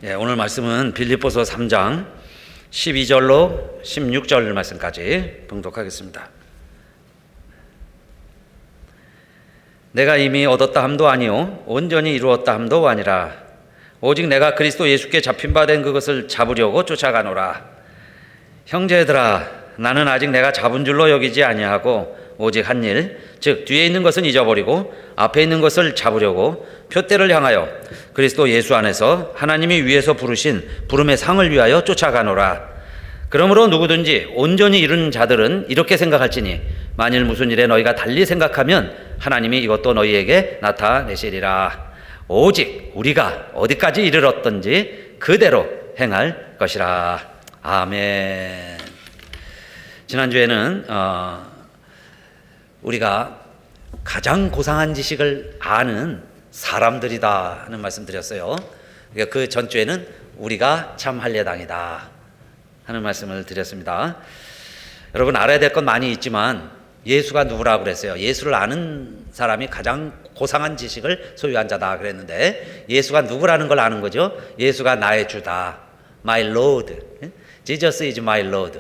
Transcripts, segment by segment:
오늘 말씀은 빌립보서 3장 12절로 16절 말씀까지 봉독하겠습니다. 내가 이미 얻었다 함도 아니요 온전히 이루었다 함도 아니라 오직 내가 그리스도 예수께 잡힌 바 된 그것을 잡으려고 쫓아가노라. 형제들아, 나는 아직 내가 잡은 줄로 여기지 아니하고 오직 한 일, 즉 뒤에 있는 것은 잊어버리고 앞에 있는 것을 잡으려고 표대를 향하여 그리스도 예수 안에서 하나님이 위에서 부르신 부름의 상을 위하여 쫓아가노라. 그러므로 누구든지 온전히 이룬 자들은 이렇게 생각할지니 만일 무슨 일에 너희가 달리 생각하면 하나님이 이것도 너희에게 나타내시리라. 오직 우리가 어디까지 이르렀던지 그대로 행할 것이라. 아멘. 지난주에는 우리가 가장 고상한 지식을 아는 사람들이다 하는 말씀 드렸어요. 그 전주에는 우리가 참 할례당이다 하는 말씀을 드렸습니다. 여러분, 알아야 될 건 많이 있지만 예수가 누구라고 그랬어요? 예수를 아는 사람이 가장 고상한 지식을 소유한 자다 그랬는데, 예수가 누구라는 걸 아는 거죠. 예수가 나의 주다, my Lord. Jesus is my Lord.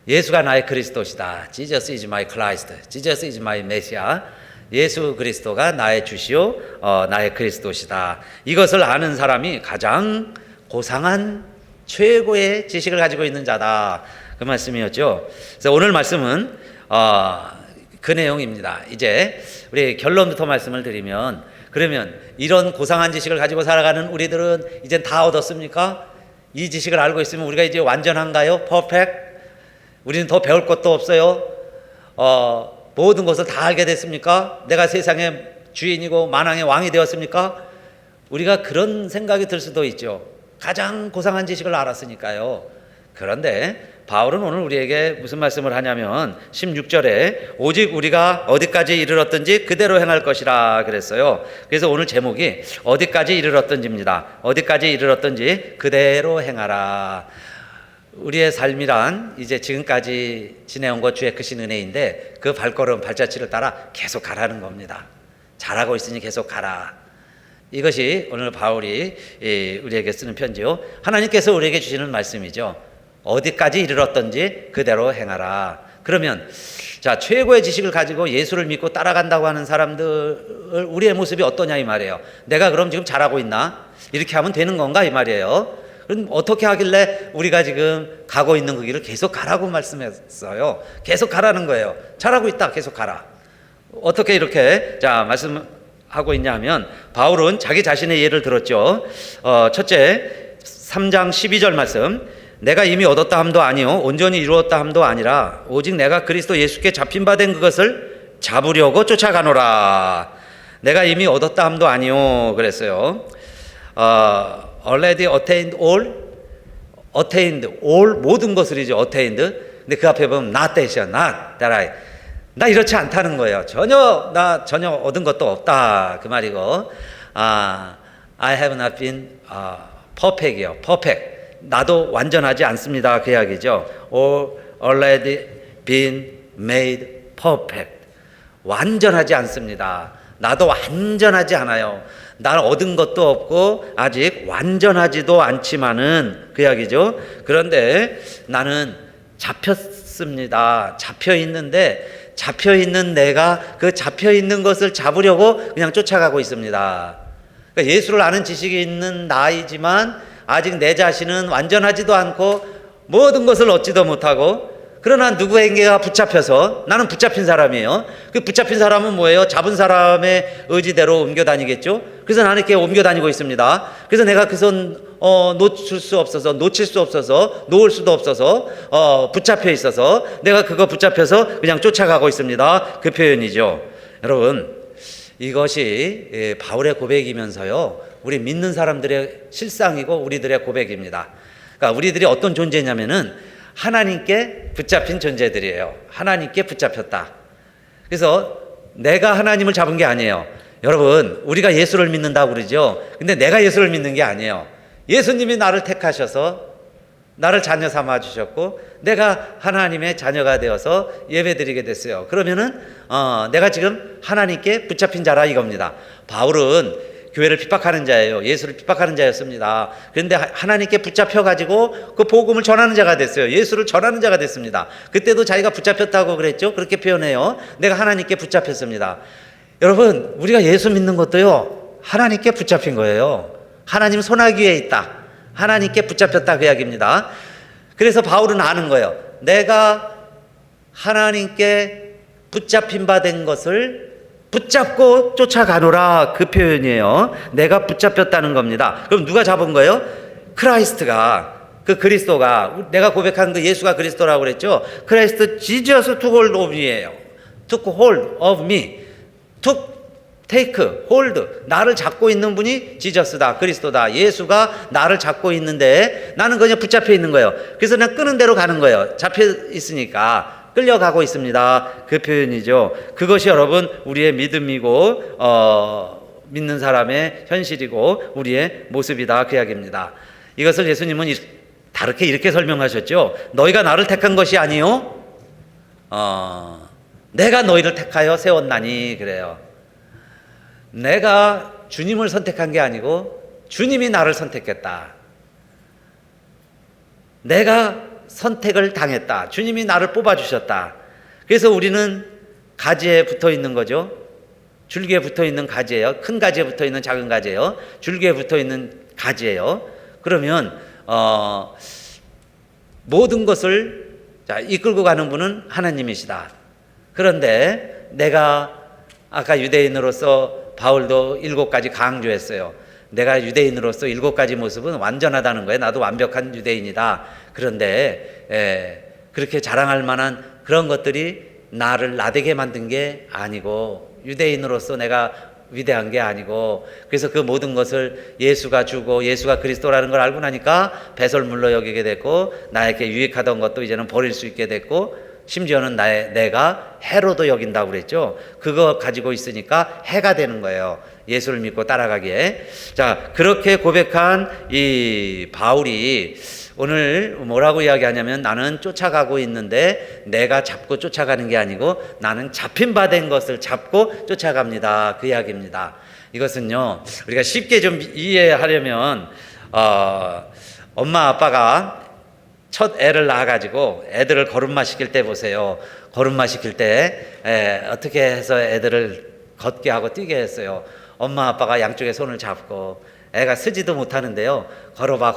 예수가 나의 그리스도시다. Jesus is my Christ. Jesus is my Messiah. 예수 그리스도가 나의 주시오, 나의 그리스도시다. 이것을 아는 사람이 가장 고상한 최고의 지식을 가지고 있는 자다, 그 말씀이었죠. 그래서 오늘 말씀은 그 내용입니다. 이제 우리 결론부터 말씀을 드리면, 그러면 이런 고상한 지식을 가지고 살아가는 우리들은 이제 다 얻었습니까? 이 지식을 알고 있으면 우리가 이제 완전한가요? 퍼펙트? 우리는 더 배울 것도 없어요? 모든 것을 다 알게 됐습니까? 내가 세상의 주인이고 만왕의 왕이 되었습니까? 우리가 그런 생각이 들 수도 있죠. 가장 고상한 지식을 알았으니까요. 그런데 바울은 오늘 우리에게 무슨 말씀을 하냐면 16절에 오직 우리가 어디까지 이르렀든지 그대로 행할 것이라 그랬어요. 그래서 오늘 제목이 어디까지 이르렀든지입니다. 어디까지 이르렀든지 그대로 행하라. 우리의 삶이란 이제 지금까지 지내온 것 주의 크신 은혜인데, 그 발걸음 발자취를 따라 계속 가라는 겁니다. 잘하고 있으니 계속 가라. 이것이 오늘 바울이 우리에게 쓰는 편지요. 하나님께서 우리에게 주시는 말씀이죠. 어디까지 이르렀든지 그대로 행하라. 그러면 자, 최고의 지식을 가지고 예수를 믿고 따라간다고 하는 사람들, 우리의 모습이 어떠냐 이 말이에요. 내가 그럼 지금 잘하고 있나? 이렇게 하면 되는 건가 이 말이에요. 그럼 어떻게 하길래 우리가 지금 가고 있는 그 길을 계속 가라고 말씀했어요. 계속 가라는 거예요. 잘하고 있다, 계속 가라. 어떻게 이렇게 말씀하고 있냐 하면, 바울은 자기 자신의 예를 들었죠. 첫째 3장 12절 말씀, 내가 이미 얻었다 함도 아니요 온전히 이루었다 함도 아니라 오직 내가 그리스도 예수께 잡힌 바 된 그것을 잡으려고 쫓아가노라. 내가 이미 얻었다 함도 아니요 그랬어요. already attained all 모든 것을이죠. attained. 근데 그 앞에 보면 not that이야. not that I. 나 이렇지 않다는 거예요. 나 전혀 얻은 것도 없다 그 말이고, I have not been perfect이요. perfect. 나도 완전하지 않습니다 그 이야기죠. already been made perfect. 완전하지 않습니다. 나도 완전하지 않아요. 나는 얻은 것도 없고 아직 완전하지도 않지만은 그 이야기죠. 그런데 나는 잡혔습니다. 잡혀있는 내가 그 잡혀있는 것을 잡으려고 그냥 쫓아가고 있습니다. 그러니까 예수를 아는 지식이 있는 나이지만 아직 내 자신은 완전하지도 않고 모든 것을 얻지도 못하고, 그러나 누구에게가 붙잡혀서, 나는 붙잡힌 사람이에요. 그 붙잡힌 사람은 뭐예요? 잡은 사람의 의지대로 옮겨 다니겠죠. 그래서 나는 이렇게 옮겨 다니고 있습니다. 그래서 내가 그 손 놓칠 수 없어서, 놓을 수도 없어서 붙잡혀 있어서 내가 그거 붙잡혀서 그냥 쫓아가고 있습니다 그 표현이죠. 여러분, 이것이 바울의 고백이면서요 우리 믿는 사람들의 실상이고 우리들의 고백입니다. 그러니까 우리들이 어떤 존재냐면은 하나님께 붙잡힌 존재들이에요. 하나님께 붙잡혔다. 그래서 내가 하나님을 잡은 게 아니에요. 여러분, 우리가 예수를 믿는다고 그러죠. 근데 내가 예수를 믿는 게 아니에요. 예수님이 나를 택하셔서 나를 자녀 삼아 주셨고 내가 하나님의 자녀가 되어서 예배드리게 됐어요. 그러면은 내가 지금 하나님께 붙잡힌 자라 이겁니다. 바울은 교회를 핍박하는 자예요. 예수를 핍박하는 자였습니다. 그런데 하나님께 붙잡혀 가지고 그 복음을 전하는 자가 됐어요. 예수를 전하는 자가 됐습니다. 그때도 자기가 붙잡혔다고 그랬죠. 그렇게 표현해요. 내가 하나님께 붙잡혔습니다. 여러분, 우리가 예수 믿는 것도요, 하나님께 붙잡힌 거예요. 하나님 손아귀 위에 있다. 하나님께 붙잡혔다, 그 이야기입니다. 그래서 바울은 아는 거예요. 내가 하나님께 붙잡힌 바 된 것을 붙잡고 쫓아가노라, 그 표현이에요. 내가 붙잡혔다는 겁니다. 그럼 누가 잡은 거예요? 크라이스트가, 그 그리스도가, 내가 고백한 그 예수가 그리스도라고 그랬죠. 크라이스트 지저스 took hold of me예요. took hold of me. took, take, hold. 나를 잡고 있는 분이 지저스다, 그리스도다. 예수가 나를 잡고 있는데 나는 그냥 붙잡혀 있는 거예요. 그래서 난 끄는 대로 가는 거예요. 잡혀 있으니까. 끌려가고 있습니다. 그 표현이죠. 그것이 여러분 우리의 믿음이고 믿는 사람의 현실이고 우리의 모습이다, 그 이야기입니다. 이것을 예수님은 다르게 이렇게 설명하셨죠. 너희가 나를 택한 것이 아니요 내가 너희를 택하여 세웠나니, 그래요. 내가 주님을 선택한 게 아니고 주님이 나를 선택했다. 내가 선택을 당했다. 주님이 나를 뽑아주셨다. 그래서 우리는 가지에 붙어 있는 거죠. 줄기에 붙어 있는 가지예요. 큰 가지에 붙어 있는 작은 가지예요. 줄기에 붙어 있는 가지예요. 그러면 모든 것을 이끌고 가는 분은 하나님이시다. 그런데 내가 아까 유대인으로서 바울도 7가지 강조했어요. 내가 유대인으로서 7가지 모습은 완전하다는 거예요. 나도 완벽한 유대인이다. 그런데 그렇게 자랑할 만한 그런 것들이 나를 나되게 만든 게 아니고, 유대인으로서 내가 위대한 게 아니고, 그래서 그 모든 것을 예수가 주고 예수가 그리스도라는 걸 알고 나니까 배설물로 여기게 됐고, 나에게 유익하던 것도 이제는 버릴 수 있게 됐고, 심지어는 내가 해로도 여긴다고 그랬죠. 그거 가지고 있으니까 해가 되는 거예요. 예수를 믿고 따라가기에. 자, 그렇게 고백한 이 바울이 오늘 뭐라고 이야기하냐면, 나는 쫓아가고 있는데 내가 잡고 쫓아가는 게 아니고 나는 잡힌 바 된 것을 잡고 쫓아갑니다, 그 이야기입니다. 이것은요, 우리가 쉽게 좀 이해하려면 엄마 아빠가 첫 애를 낳아가지고 애들을 걸음마 시킬 때 보세요. 걸음마 시킬 때 어떻게 해서 애들을 걷게 하고 뛰게 했어요. 엄마 아빠가 양쪽에 손을 잡고, 애가 쓰지도 못하는데요, 걸어봐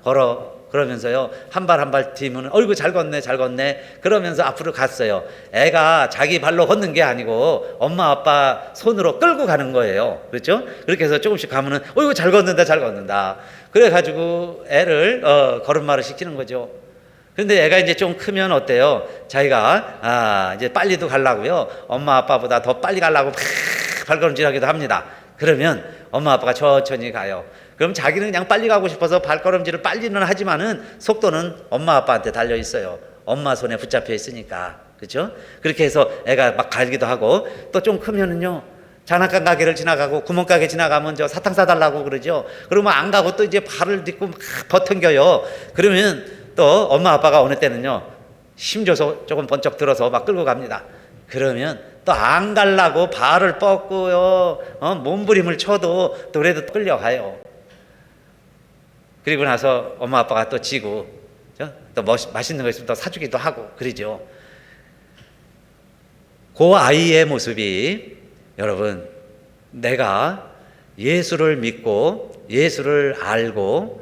걸어, 그러면서요 한 발 한 발 뒤면 어이구 잘 걷네 잘 걷네 그러면서 앞으로 갔어요. 애가 자기 발로 걷는 게 아니고 엄마 아빠 손으로 끌고 가는 거예요. 그렇죠? 그렇게 해서 조금씩 가면은 어이구 잘 걷는다 잘 걷는다, 그래가지고 애를 걸음마를 시키는 거죠. 그런데 애가 이제 좀 크면 어때요? 자기가 이제 빨리도 가려고요, 엄마 아빠보다 더 빨리 가려고 막 발걸음질하기도 합니다. 그러면 엄마 아빠가 천천히 가요. 그럼 자기는 그냥 빨리 가고 싶어서 발걸음질을 빨리는 하지만은 속도는 엄마 아빠한테 달려 있어요. 엄마 손에 붙잡혀 있으니까. 그렇죠? 그렇게 해서 애가 막 가기도 하고, 또 좀 크면은요, 장난감 가게를 지나가고 구멍가게 지나가면 저 사탕 사달라고 그러죠. 그러면 안 가고 또 이제 발을 딛고 막 버팅겨요. 그러면 또 엄마 아빠가 어느 때는요, 힘줘서 조금 번쩍 들어서 막 끌고 갑니다. 그러면 또 안 가려고 발을 뻗고요, 몸부림을 쳐도 또 그래도 끌려가요. 그리고 나서 엄마 아빠가 또 지고 또 맛있는 거 있으면 또 사주기도 하고 그러죠. 그 아이의 모습이, 여러분, 내가 예수를 믿고 예수를 알고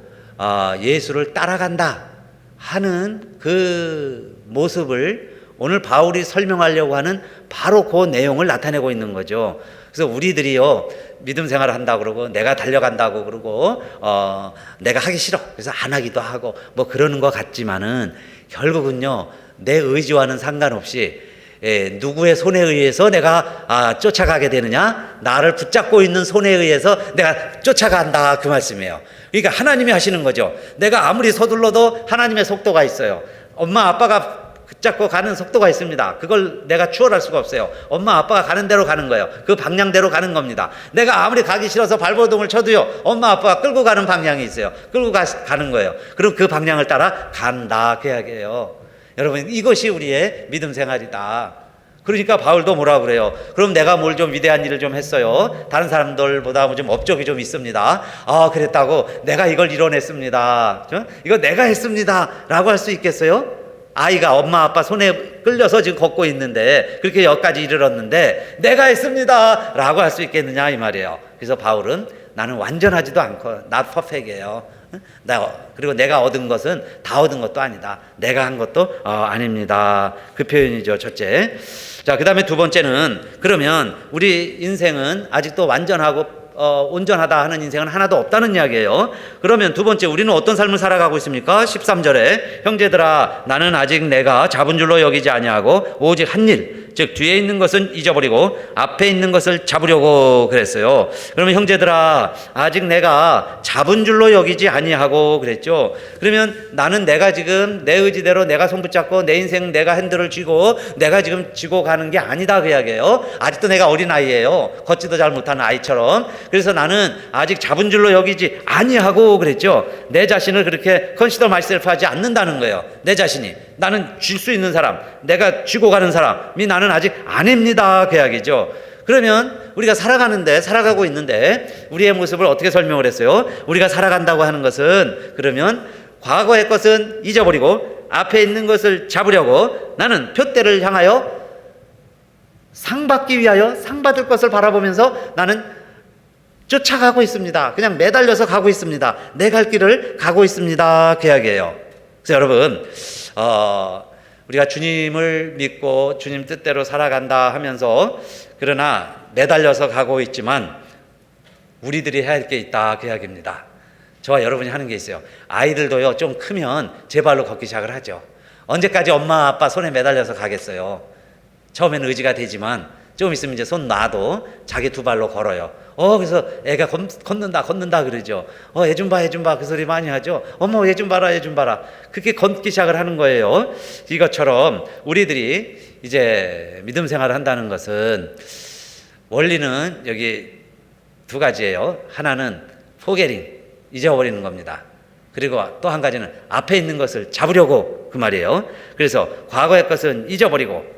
예수를 따라간다 하는 그 모습을 오늘 바울이 설명하려고 하는 바로 그 내용을 나타내고 있는 거죠. 그래서 우리들이요, 믿음 생활을 한다고 그러고 내가 달려간다고 그러고 내가 하기 싫어 그래서 안 하기도 하고 뭐 그러는 것 같지만은, 결국은요 내 의지와는 상관없이 누구의 손에 의해서 내가 쫓아가게 되느냐, 나를 붙잡고 있는 손에 의해서 내가 쫓아간다, 그 말씀이에요. 그러니까 하나님이 하시는 거죠. 내가 아무리 서둘러도 하나님의 속도가 있어요. 엄마 아빠가 붙잡고 가는 속도가 있습니다. 그걸 내가 추월할 수가 없어요. 엄마 아빠가 가는 대로 가는 거예요. 그 방향대로 가는 겁니다. 내가 아무리 가기 싫어서 발버둥을 쳐도요, 엄마 아빠가 끌고 가는 방향이 있어요. 끌고 가는 거예요. 그럼 그 방향을 따라 간다, 그 이야기예요. 여러분, 이것이 우리의 믿음 생활이다. 그러니까 바울도 뭐라 그래요? 그럼 내가 뭘 좀 위대한 일을 좀 했어요. 다른 사람들보다 좀 업적이 좀 있습니다. 아, 그랬다고 내가 이걸 이뤄냈습니다. 이거 내가 했습니다. 라고 할 수 있겠어요? 아이가 엄마 아빠 손에 끌려서 지금 걷고 있는데 그렇게 여기까지 이르렀는데 내가 했습니다. 라고 할 수 있겠느냐 이 말이에요. 그래서 바울은 나는 완전하지도 않고 not perfect이에요. 그리고 내가 얻은 것은 다 얻은 것도 아니다. 내가 한 것도 아닙니다. 그 표현이죠. 첫째. 자, 그 다음에 두 번째는 그러면 우리 인생은 아직도 완전하고 온전하다 하는 인생은 하나도 없다는 이야기예요. 그러면 두 번째 우리는 어떤 삶을 살아가고 있습니까? 13절에 형제들아 나는 아직 내가 잡은 줄로 여기지 아니하고 오직 한 일 즉 뒤에 있는 것은 잊어버리고 앞에 있는 것을 잡으려고 그랬어요. 그러면 형제들아 아직 내가 잡은 줄로 여기지 아니하고 그랬죠. 그러면 나는 내가 지금 내 의지대로 내가 손 붙잡고 내 인생 내가 핸들을 쥐고 내가 지금 쥐고 가는 게 아니다 그 이야기예요. 아직도 내가 어린아이예요. 걷지도 잘 못하는 아이처럼. 그래서 나는 아직 잡은 줄로 여기지 아니하고 그랬죠. 내 자신을 그렇게 컨시더 마이셀프 하지 않는다는 거예요. 내 자신이 나는 쥘 수 있는 사람, 내가 쥐고 가는 사람이 나는 아직 아닙니다 그 이야기죠. 그러면 우리가 살아가고 있는데 우리의 모습을 어떻게 설명을 했어요? 우리가 살아간다고 하는 것은 그러면 과거의 것은 잊어버리고 앞에 있는 것을 잡으려고 나는 표대를 향하여 상 받기 위하여 상 받을 것을 바라보면서 나는 쫓아가고 있습니다. 그냥 매달려서 가고 있습니다. 내 갈 길을 가고 있습니다 그 이야기예요. 그래서 여러분 우리가 주님을 믿고 주님 뜻대로 살아간다 하면서 그러나 매달려서 가고 있지만 우리들이 해야 할 게 있다 그 이야기입니다. 저와 여러분이 하는 게 있어요. 아이들도요 좀 크면 제 발로 걷기 시작을 하죠. 언제까지 엄마 아빠 손에 매달려서 가겠어요. 처음에는 의지가 되지만 좀 있으면 이제 손 놔도 자기 두 발로 걸어요. 그래서 애가 걷는다 그러죠. 얘 좀 봐 그 소리 많이 하죠. 어머 얘 좀 봐라 그렇게 걷기 시작을 하는 거예요. 이것처럼 우리들이 이제 믿음 생활을 한다는 것은 원리는 여기 두 가지예요. 하나는 포게링 잊어버리는 겁니다. 그리고 또 한 가지는 앞에 있는 것을 잡으려고 그 말이에요. 그래서 과거의 것은 잊어버리고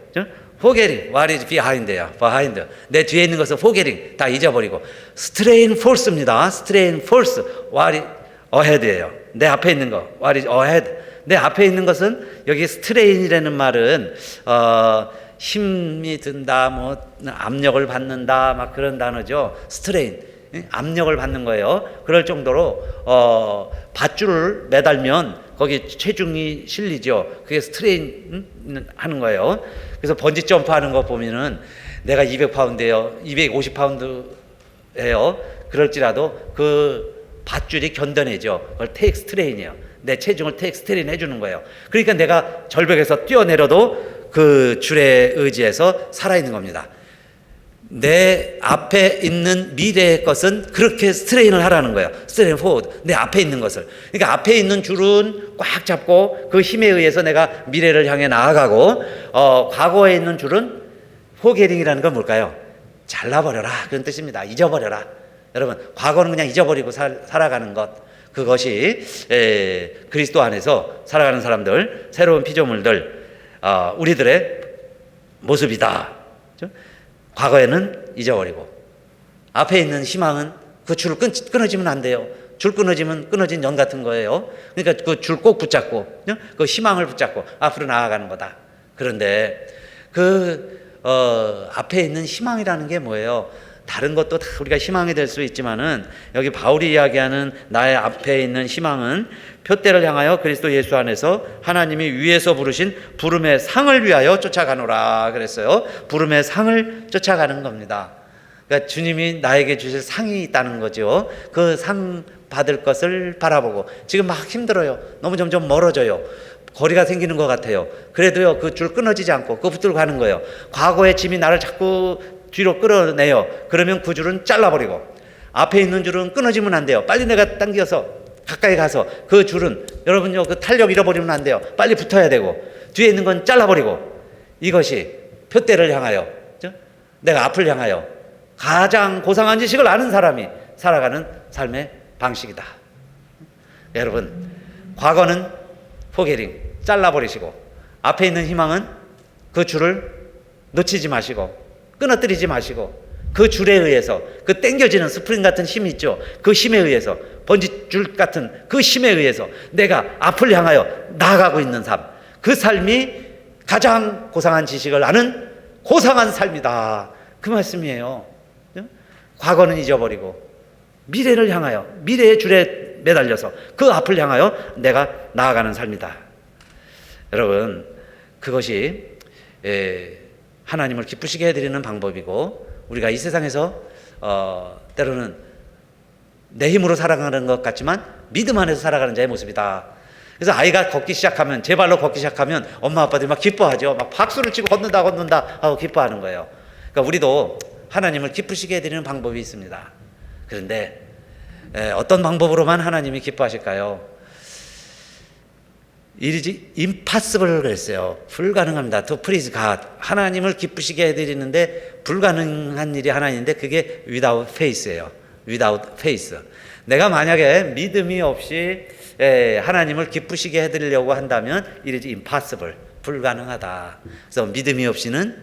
forgetting what is behind예요. behind. 내 뒤에 있는 것은 forgetting 다 잊어버리고 strain force입니다. strain force what is ahead예요. 내 앞에 있는 거 what is ahead. 내 앞에 있는 것은 여기 strain이라는 말은 힘이 든다, 뭐 압력을 받는다, 막 그런 단어죠. strain 압력을 받는 거예요. 그럴 정도로 밧줄을 매달면 거기 체중이 실리죠. 그게 스트레인 하는 거예요. 그래서 번지 점프 하는 거 보면은 내가 200파운드예요. 250파운드예요. 그럴지라도 그 밧줄이 견뎌내죠. 그걸 테이크 스트레인이에요. 내 체중을 테이크 스트레인 해주는 거예요. 그러니까 내가 절벽에서 뛰어내려도 그 줄에 의지해서 살아있는 겁니다. 내 앞에 있는 미래의 것은 그렇게 스트레인을 하라는 거예요. 스트레인 포워드. 내 앞에 있는 것을. 그러니까 앞에 있는 줄은 꽉 잡고 그 힘에 의해서 내가 미래를 향해 나아가고 과거에 있는 줄은 포게링이라는 건 뭘까요? 잘라버려라 그런 뜻입니다. 잊어버려라. 여러분 과거는 그냥 잊어버리고 살아가는 것 그것이 그리스도 안에서 살아가는 사람들 새로운 피조물들 우리들의 모습이다. 과거에는 잊어버리고 앞에 있는 희망은 그 줄을 끊어지면 안 돼요. 줄 끊어지면 끊어진 연 같은 거예요. 그러니까 그 줄 꼭 붙잡고 그 희망을 붙잡고 앞으로 나아가는 거다. 그런데 그 앞에 있는 희망이라는 게 뭐예요? 다른 것도 다 우리가 희망이 될 수 있지만은 여기 바울이 이야기하는 나의 앞에 있는 희망은 표대를 향하여 그리스도 예수 안에서 하나님이 위에서 부르신 부름의 상을 위하여 쫓아가노라 그랬어요. 부름의 상을 쫓아가는 겁니다. 그러니까 주님이 나에게 주실 상이 있다는 거죠. 그 상 받을 것을 바라보고 지금 막 힘들어요. 너무 점점 멀어져요. 거리가 생기는 것 같아요. 그래도요 그 줄 끊어지지 않고 그 붙들고 가는 거예요. 과거의 짐이 나를 자꾸 뒤로 끌어내요. 그러면 그 줄은 잘라버리고 앞에 있는 줄은 끊어지면 안 돼요. 빨리 내가 당겨서 가까이 가서 그 줄은 여러분요 그 탄력 잃어버리면 안 돼요. 빨리 붙어야 되고 뒤에 있는 건 잘라버리고 이것이 표대를 향하여 내가 앞을 향하여 가장 고상한 지식을 아는 사람이 살아가는 삶의 방식이다. 여러분 과거는 포게링 잘라버리시고 앞에 있는 희망은 그 줄을 놓치지 마시고 끊어뜨리지 마시고 그 줄에 의해서 그 당겨지는 스프링 같은 힘이 있죠. 그 힘에 의해서 번지줄 같은 그 힘에 의해서 내가 앞을 향하여 나아가고 있는 삶, 그 삶이 가장 고상한 지식을 아는 고상한 삶이다, 그 말씀이에요. 과거는 잊어버리고 미래를 향하여 미래의 줄에 매달려서 그 앞을 향하여 내가 나아가는 삶이다. 여러분, 그것이 하나님을 기쁘시게 해드리는 방법이고, 우리가 이 세상에서 때로는 내 힘으로 살아가는 것 같지만 믿음 안에서 살아가는 자의 모습이다. 그래서 아이가 걷기 시작하면, 제 발로 걷기 시작하면 엄마 아빠들이 막 기뻐하죠. 막 박수를 치고 걷는다 하고 기뻐하는 거예요. 그러니까 우리도 하나님을 기쁘시게 해드리는 방법이 있습니다. 그런데 어떤 방법으로만 하나님이 기뻐하실까요? 이리지 impossible 그랬어요. 불가능합니다. To please God. 하나님을 기쁘시게 해드리는데 불가능한 일이 하나 있는데 그게 without faith예요. without faith. 내가 만약에 믿음이 없이 하나님을 기쁘시게 해드리려고 한다면 이리지 impossible. 불가능하다. 그래서 믿음이 없이는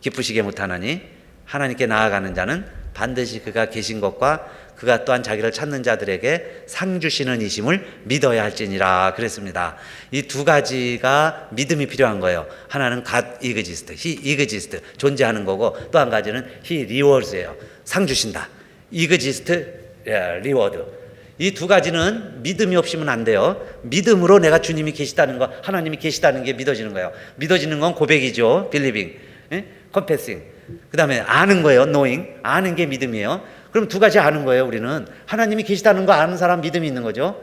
기쁘시게 못하나니 하나님께 나아가는 자는 반드시 그가 계신 것과 그가 또한 자기를 찾는 자들에게 상 주시는 이심을 믿어야 할지니라 그랬습니다. 이 두 가지가 믿음이 필요한 거예요. 하나는 God exists, He exists, 존재하는 거고, 또 한 가지는 He rewards예요. 상 주신다. exist, reward. 이 두 가지는 믿음이 없이면 안 돼요. 믿음으로 내가 주님이 계시다는 거, 하나님이 계시다는 게 믿어지는 거예요. 믿어지는 건 고백이죠. believing, confessing. 그 다음에 아는 거예요. knowing. 아는 게 믿음이에요. 그럼 두 가지 아는 거예요. 우리는 하나님이 계시다는 거 아는 사람 믿음이 있는 거죠.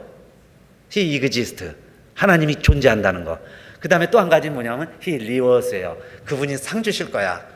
He exists. 하나님이 존재한다는 거. 그 다음에 또 한 가지는 뭐냐면 He rewards예요. 그분이 상 주실 거야.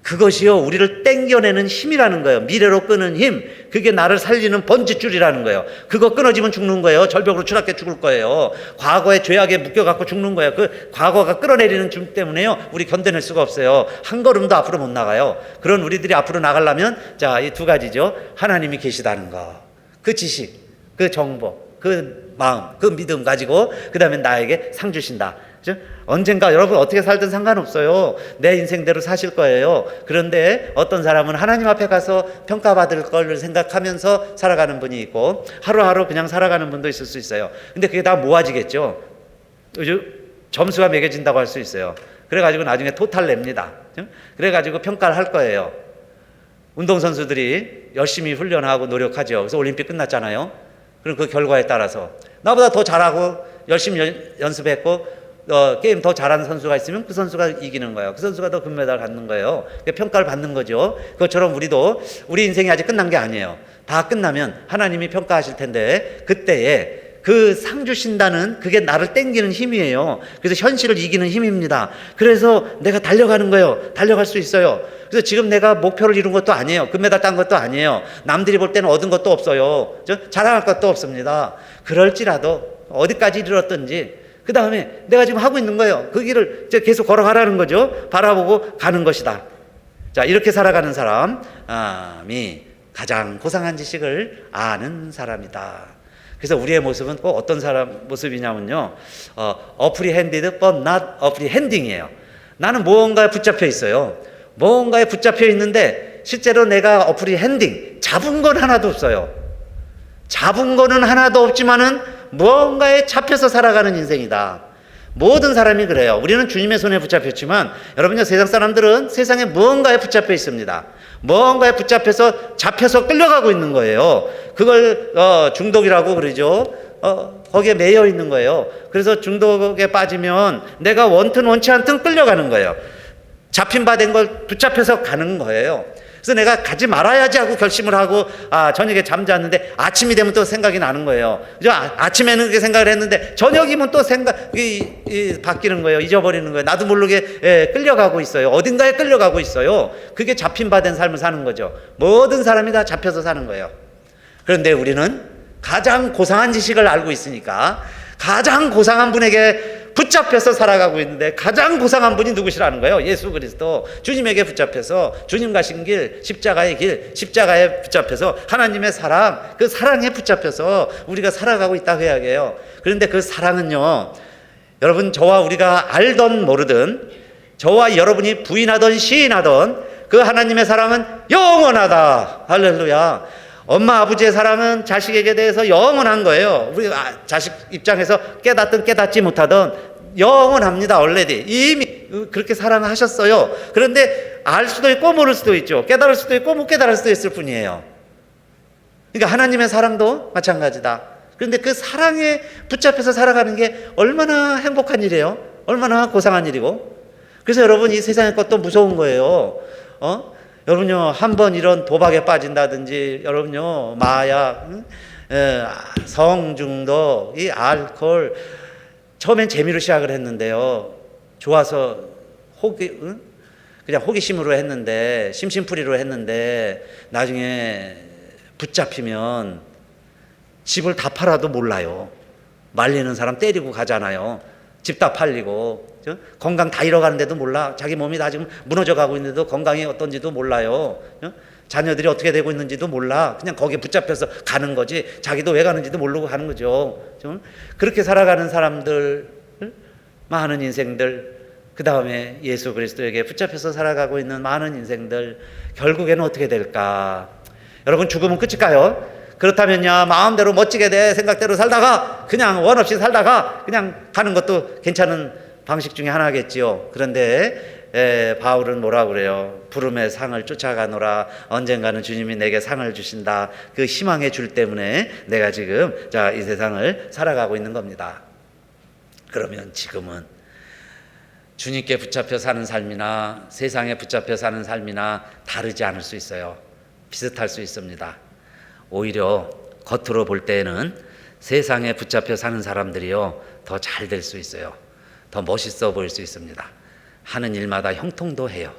그것이요, 우리를 땡겨내는 힘이라는 거예요. 미래로 끄는 힘. 그게 나를 살리는 번지줄이라는 거예요. 그거 끊어지면 죽는 거예요. 절벽으로 추락해 죽을 거예요. 과거의 죄악에 묶여갖고 죽는 거예요. 그 과거가 끌어내리는 줄 때문에요, 우리 견뎌낼 수가 없어요. 한 걸음도 앞으로 못 나가요. 그런 우리들이 앞으로 나가려면, 자, 이 두 가지죠. 하나님이 계시다는 거, 그 지식, 그 정보, 그 마음, 그 믿음 가지고 그 다음에 나에게 상 주신다. 언젠가 여러분 어떻게 살든 상관없어요. 내 인생대로 사실 거예요. 그런데 어떤 사람은 하나님 앞에 가서 평가받을 걸 생각하면서 살아가는 분이 있고, 하루하루 그냥 살아가는 분도 있을 수 있어요. 근데 그게 다 모아지겠죠. 점수가 매겨진다고 할 수 있어요. 그래가지고 나중에 토탈 냅니다. 그래가지고 평가를 할 거예요. 운동선수들이 열심히 훈련하고 노력하죠. 그래서 올림픽 끝났잖아요. 그럼 그 결과에 따라서 나보다 더 잘하고 열심히 연습했고 게임 더 잘하는 선수가 있으면 그 선수가 이기는 거예요. 그 선수가 더 금메달 갖는 거예요. 평가를 받는 거죠. 그것처럼 우리도 우리 인생이 아직 끝난 게 아니에요. 다 끝나면 하나님이 평가하실 텐데 그때에 그 상 주신다는 그게 나를 땡기는 힘이에요. 그래서 현실을 이기는 힘입니다. 그래서 내가 달려가는 거예요. 달려갈 수 있어요. 그래서 지금 내가 목표를 이룬 것도 아니에요. 금메달 딴 것도 아니에요. 남들이 볼 때는 얻은 것도 없어요. 자랑할 것도 없습니다. 그럴지라도 어디까지 이르렀든지 그 다음에 내가 지금 하고 있는 거예요. 그 길을 계속 걸어가라는 거죠. 바라보고 가는 것이다. 자, 이렇게 살아가는 사람이 가장 고상한 지식을 아는 사람이다. 그래서 우리의 모습은 꼭 어떤 사람 모습이냐면요, apprehended but not apprehending이에요. 나는 무언가에 붙잡혀 있어요. 무언가에 붙잡혀 있는데 실제로 내가 apprehending, 잡은 건 하나도 없어요. 잡은 거는 하나도 없지만은 무언가에 잡혀서 살아가는 인생이다. 모든 사람이 그래요. 우리는 주님의 손에 붙잡혔지만 여러분요, 세상 사람들은 세상에 무언가에 붙잡혀 있습니다. 무언가에 잡혀서 끌려가고 있는 거예요. 그걸 중독이라고 그러죠. 거기에 매여 있는 거예요. 그래서 중독에 빠지면 내가 원튼 원치 않든 끌려가는 거예요. 잡힌 바 된 걸 붙잡혀서 가는 거예요. 그래서 내가 가지 말아야지 하고 결심을 하고 저녁에 잠잤는데 아침이 되면 또 생각이 나는 거예요. 그죠? 아침에는 그렇게 생각을 했는데 저녁이면 또 생각이 바뀌는 거예요. 잊어버리는 거예요. 나도 모르게 끌려가고 있어요. 어딘가에 끌려가고 있어요. 그게 잡힌 바 된 삶을 사는 거죠. 모든 사람이 다 잡혀서 사는 거예요. 그런데 우리는 가장 고상한 지식을 알고 있으니까 가장 고상한 분에게 붙잡혀서 살아가고 있는데, 가장 고상한 분이 누구시라는 거예요? 예수 그리스도. 주님에게 붙잡혀서 주님 가신 길, 십자가의 길, 십자가에 붙잡혀서 하나님의 사랑, 그 사랑에 붙잡혀서 우리가 살아가고 있다고 해야 해요. 그런데 그 사랑은요, 여러분, 저와 우리가 알던 모르든 저와 여러분이 부인하던 시인하던 그 하나님의 사랑은 영원하다. 할렐루야. 엄마 아버지의 사랑은 자식에게 대해서 영원한 거예요. 우리 자식 입장에서 깨닫든 깨닫지 못하든 영원합니다. already. 이미 그렇게 사랑하셨어요. 그런데 알 수도 있고 모를 수도 있죠. 깨달을 수도 있고 못 깨달을 수도 있을 뿐이에요. 그러니까 하나님의 사랑도 마찬가지다. 그런데 그 사랑에 붙잡혀서 살아가는 게 얼마나 행복한 일이에요. 얼마나 고상한 일이고. 그래서 여러분, 이 세상의 것도 무서운 거예요. 여러분요, 한번 이런 도박에 빠진다든지, 여러분요, 마약, 성중독, 이 알코올, 처음엔 재미로 시작을 했는데요. 좋아서 그냥 호기심으로 했는데, 심심풀이로 했는데, 나중에 붙잡히면 집을 다 팔아도 몰라요. 말리는 사람 때리고 가잖아요. 집 다 팔리고. 건강 다 잃어가는데도 몰라. 자기 몸이 다 지금 무너져 가고 있는데도 건강이 어떤지도 몰라요. 자녀들이 어떻게 되고 있는지도 몰라. 그냥 거기에 붙잡혀서 가는 거지. 자기도 왜 가는지도 모르고 가는 거죠. 그렇게 살아가는 사람들, 많은 인생들, 그 다음에 예수 그리스도에게 붙잡혀서 살아가고 있는 많은 인생들, 결국에는 어떻게 될까? 여러분, 죽으면 끝일까요? 그렇다면야 마음대로 멋지게 내 생각대로 살다가 그냥 원 없이 살다가 그냥 가는 것도 괜찮은 방식 중에 하나겠지요. 그런데 바울은 뭐라고 그래요? 부름의 상을 쫓아가노라. 언젠가는 주님이 내게 상을 주신다. 그 희망의 줄 때문에 내가 지금 이 세상을 살아가고 있는 겁니다. 그러면 지금은 주님께 붙잡혀 사는 삶이나 세상에 붙잡혀 사는 삶이나 다르지 않을 수 있어요. 비슷할 수 있습니다. 오히려 겉으로 볼 때에는 세상에 붙잡혀 사는 사람들이요, 더 잘 될 수 있어요. 더 멋있어 보일 수 있습니다. 하는 일마다 형통도 해요.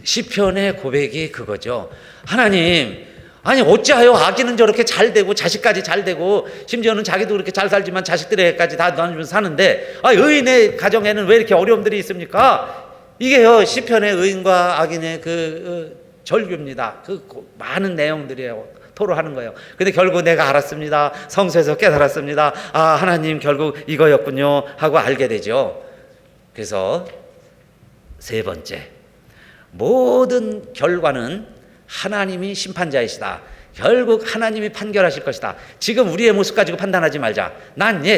시편의 고백이 그거죠. 하나님, 아니 어찌하여 아기는 저렇게 잘 되고 자식까지 잘 되고 심지어는 자기도 그렇게 잘 살지만 자식들에게까지 다 나눠주면서 사는데 의인의 가정에는 왜 이렇게 어려움들이 있습니까? 이게요, 시편의 의인과 악인의 절규입니다. 많은 내용들이에요. 토로하는 거예요. 근데 결국 내가 알았습니다. 성서에서 깨달았습니다. 하나님 결국 이거였군요 하고 알게 되죠. 그래서 세 번째, 모든 결과는 하나님이 심판자이시다. 결국 하나님이 판결하실 것이다. 지금 우리의 모습 가지고 판단하지 말자.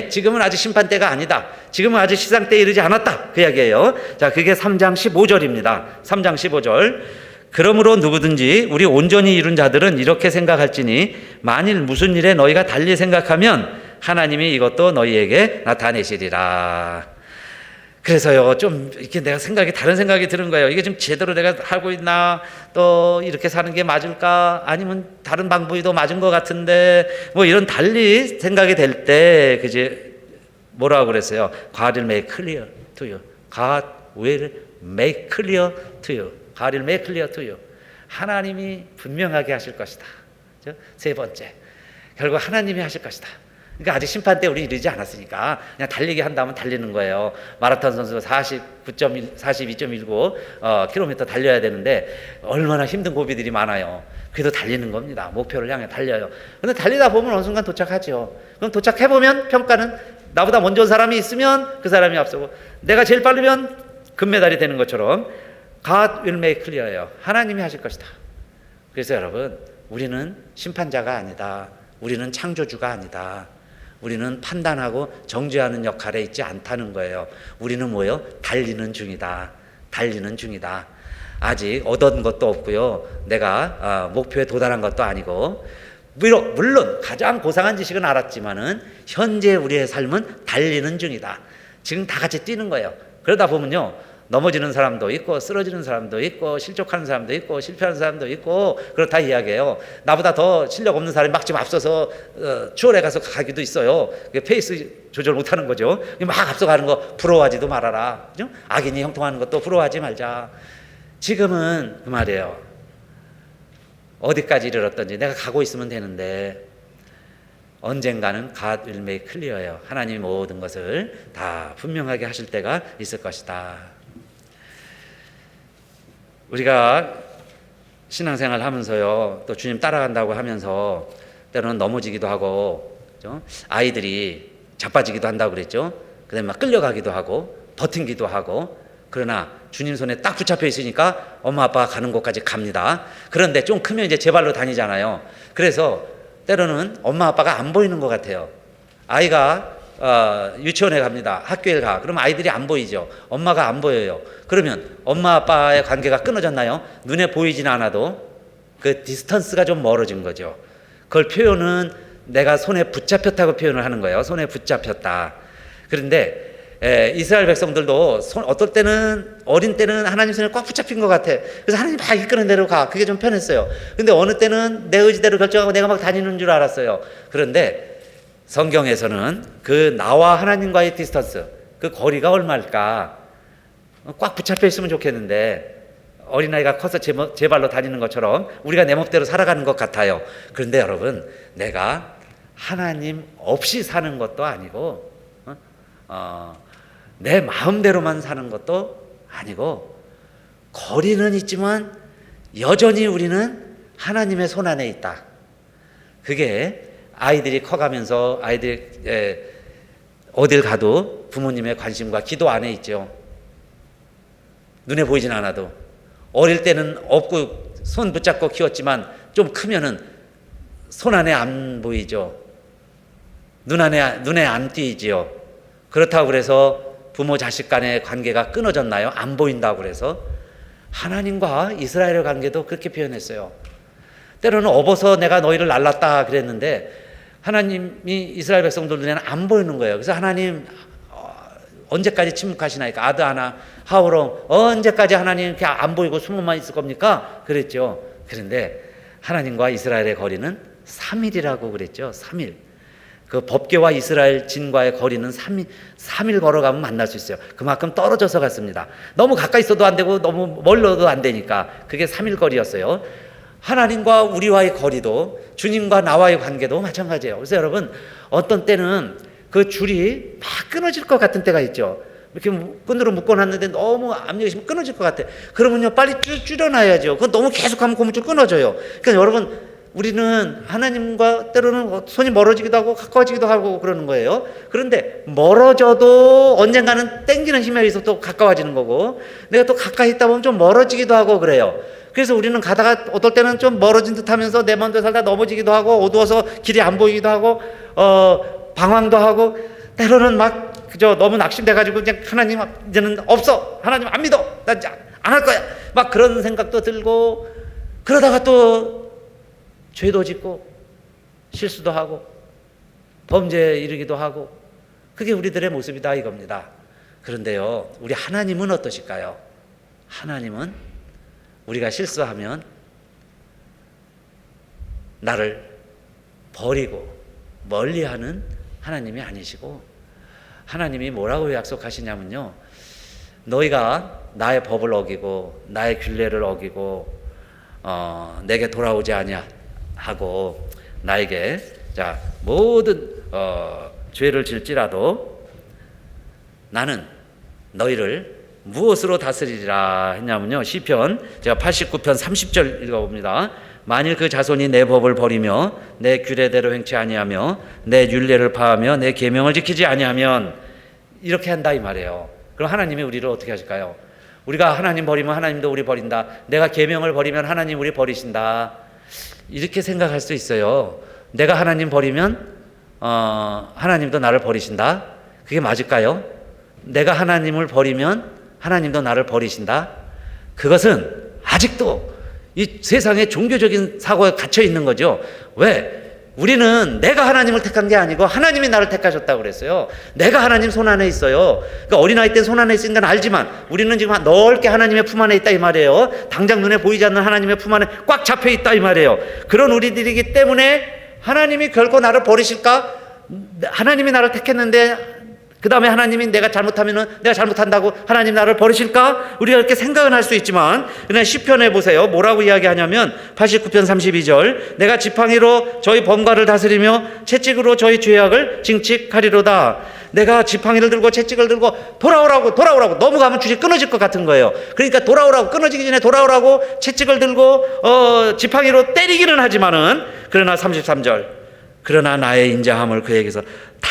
지금은 아직 심판 때가 아니다. 지금은 아직 시상 때에 이르지 않았다. 그 이야기예요. 자, 그게 3장 15절입니다. 3장 15절. 그러므로 누구든지 우리 온전히 이룬 자들은 이렇게 생각할지니 만일 무슨 일에 너희가 달리 생각하면 하나님이 이것도 너희에게 나타내시리라. 그래서요, 좀 이렇게 내가 다른 생각이 드는 거예요. 이게 지금 제대로 내가 하고 있나, 또 이렇게 사는 게 맞을까, 아니면 다른 방법이 더 맞은 것 같은데, 이런 달리 생각이 될 때, 뭐라고 그랬어요? God will make clear to you. God will make clear to you. God will make clear to you. 하나님이 분명하게 하실 것이다. 세 번째, 결국 하나님이 하실 것이다. 그러니까 아직 심판 때 우리 이르지 않았으니까 그냥 달리기 한다면 달리는 거예요. 마라톤 선수 42.19 킬로미터 달려야 되는데 얼마나 힘든 고비들이 많아요. 그래도 달리는 겁니다. 목표를 향해 달려요. 근데 달리다 보면 어느 순간 도착하죠. 그럼 도착해보면 평가는 나보다 먼저 온 사람이 있으면 그 사람이 앞서고, 내가 제일 빠르면 금메달이 되는 것처럼 God will make clear예요. 하나님이 하실 것이다. 그래서 여러분, 우리는 심판자가 아니다. 우리는 창조주가 아니다. 우리는 판단하고 정죄하는 역할에 있지 않다는 거예요. 우리는 뭐예요? 달리는 중이다. 달리는 중이다. 아직 얻은 것도 없고요. 내가 목표에 도달한 것도 아니고, 물론 가장 고상한 지식은 알았지만은 현재 우리의 삶은 달리는 중이다. 지금 다 같이 뛰는 거예요. 그러다 보면요, 넘어지는 사람도 있고 쓰러지는 사람도 있고 실족하는 사람도 있고 실패하는 사람도 있고 그렇다 이야기예요. 나보다 더 실력 없는 사람이 막 지금 앞서서 추월해 가서 가기도 있어요. 페이스 조절 못하는 거죠. 막 앞서가는 거 부러워하지도 말아라. 그죠? 악인이 형통하는 것도 부러워하지 말자. 지금은 그 말이에요. 어디까지 이르렀던지 내가 가고 있으면 되는데 언젠가는 God will make clear예요. 하나님이 모든 것을 다 분명하게 하실 때가 있을 것이다. 우리가 신앙생활 하면서요, 또 주님 따라간다고 하면서 때로는 넘어지기도 하고, 그렇죠? 아이들이 자빠지기도 한다고 그랬죠. 그다음에 막 끌려가기도 하고, 버틴기도 하고, 그러나 주님 손에 딱 붙잡혀 있으니까 엄마 아빠가 가는 곳까지 갑니다. 그런데 좀 크면 이제 제 발로 다니잖아요. 그래서 때로는 엄마 아빠가 안 보이는 것 같아요. 아이가 유치원에 갑니다. 학교에 가. 그럼 아이들이 안 보이죠. 엄마가 안 보여요. 그러면 엄마 아빠의 관계가 끊어졌나요? 눈에 보이지는 않아도 그 디스턴스가 좀 멀어진 거죠. 그걸 표현은 내가 손에 붙잡혔다고 표현을 하는 거예요. 손에 붙잡혔다. 그런데 이스라엘 백성들도 어떨 때는 어린 때는 하나님 손에 꽉 붙잡힌 것 같아. 그래서 하나님 막 이끄는 대로 가. 그게 좀 편했어요. 근데 어느 때는 내 의지대로 결정하고 내가 막 다니는 줄 알았어요. 그런데 성경에서는 그 나와 하나님과의 디스턴스, 그 거리가 얼마일까? 꽉 붙잡혀 있으면 좋겠는데 어린아이가 커서 제 발로 다니는 것처럼 우리가 내 멋대로 살아가는 것 같아요. 그런데 여러분, 내가 하나님 없이 사는 것도 아니고 내 마음대로만 사는 것도 아니고, 거리는 있지만 여전히 우리는 하나님의 손 안에 있다. 그게 아이들이 커가면서 아이들이 어딜 가도 부모님의 관심과 기도 안에 있죠. 눈에 보이진 않아도. 어릴 때는 업고 손 붙잡고 키웠지만 좀 크면은 손 안에 안 보이죠. 눈에 안 띄지요. 그렇다고 그래서 부모 자식 간의 관계가 끊어졌나요? 안 보인다고 그래서. 하나님과 이스라엘의 관계도 그렇게 표현했어요. 때로는 업어서 내가 너희를 날랐다 그랬는데 하나님이 이스라엘 백성들 눈에는 안 보이는 거예요. 그래서 하나님 언제까지 침묵하시나이까? 아드 하나 하오롱, 언제까지 하나님 이렇게 안 보이고 숨어만 있을 겁니까? 그랬죠. 그런데 하나님과 이스라엘의 거리는 3일이라고 그랬죠. 3일. 그 법궤와 이스라엘 진과의 거리는 3일 걸어가면 만날 수 있어요. 그만큼 떨어져서 갔습니다. 너무 가까이 있어도 안 되고 너무 멀어도 안 되니까 그게 3일 거리였어요. 하나님과 우리와의 거리도, 주님과 나와의 관계도 마찬가지예요. 그래서 여러분, 어떤 때는 그 줄이 막 끊어질 것 같은 때가 있죠. 이렇게 끈으로 묶어놨는데 너무 압력이 있으면 끊어질 것 같아. 그러면요, 빨리 줄여놔야죠. 그건 너무 계속하면 고무줄 끊어져요. 그러니까 여러분, 우리는 하나님과 때로는 손이 멀어지기도 하고 가까워지기도 하고 그러는 거예요. 그런데 멀어져도 언젠가는 땡기는 힘에 의해서 또 가까워지는 거고, 내가 또 가까이 있다 보면 좀 멀어지기도 하고 그래요. 그래서 우리는 가다가 어떨 때는 좀 멀어진 듯 하면서 내 마음대로 살다 넘어지기도 하고, 어두워서 길이 안 보이기도 하고, 방황도 하고, 때로는 막 그저 너무 낙심돼가지고 그냥 하나님 이제는 없어, 하나님 안 믿어, 나 안 할 거야, 막 그런 생각도 들고, 그러다가 또 죄도 짓고 실수도 하고 범죄에 이르기도 하고, 그게 우리들의 모습이다 이겁니다. 그런데요, 우리 하나님은 어떠실까요? 하나님은 우리가 실수하면 나를 버리고 멀리하는 하나님이 아니시고, 하나님이 뭐라고 약속하시냐면요, 너희가 나의 법을 어기고 나의 규례를 어기고 내게 돌아오지 아니하고 나에게 모든 죄를 질지라도 나는 너희를 무엇으로 다스리리라 했냐면요, 시편 제가 89편 30절 읽어봅니다. 만일 그 자손이 내 법을 버리며 내 규례대로 행치 아니하며 내 율례를 파하며 내 계명을 지키지 아니하면, 이렇게 한다 이 말이에요. 그럼 하나님이 우리를 어떻게 하실까요? 우리가 하나님 버리면 하나님도 우리 버린다, 내가 계명을 버리면 하나님 우리 버리신다, 이렇게 생각할 수 있어요. 내가 하나님 버리면 하나님도 나를 버리신다, 그게 맞을까요? 내가 하나님을 버리면 하나님도 나를 버리신다, 그것은 아직도 이 세상에 종교적인 사고에 갇혀 있는 거죠. 왜? 우리는 내가 하나님을 택한 게 아니고 하나님이 나를 택하셨다고 그랬어요. 내가 하나님 손 안에 있어요. 그러니까 어린아이 때 손 안에 있는 건 알지만 우리는 지금 넓게 하나님의 품 안에 있다 이 말이에요. 당장 눈에 보이지 않는 하나님의 품 안에 꽉 잡혀 있다 이 말이에요. 그런 우리들이기 때문에 하나님이 결코 나를 버리실까? 하나님이 나를 택했는데 그 다음에 하나님이 내가 잘못하면은 내가 잘못한다고 하나님 나를 버리실까? 우리가 이렇게 생각은 할 수 있지만, 그냥 시편에 보세요. 뭐라고 이야기하냐면 89편 32절, 내가 지팡이로 저희 범과를 다스리며 채찍으로 저희 죄악을 징칙하리로다. 내가 지팡이를 들고 채찍을 들고 돌아오라고 넘어가면 줄이 끊어질 것 같은 거예요. 그러니까 돌아오라고, 끊어지기 전에 돌아오라고 채찍을 들고 지팡이로 때리기는 하지만은, 그러나 33절, 그러나 나의 인자함을 그에게서 다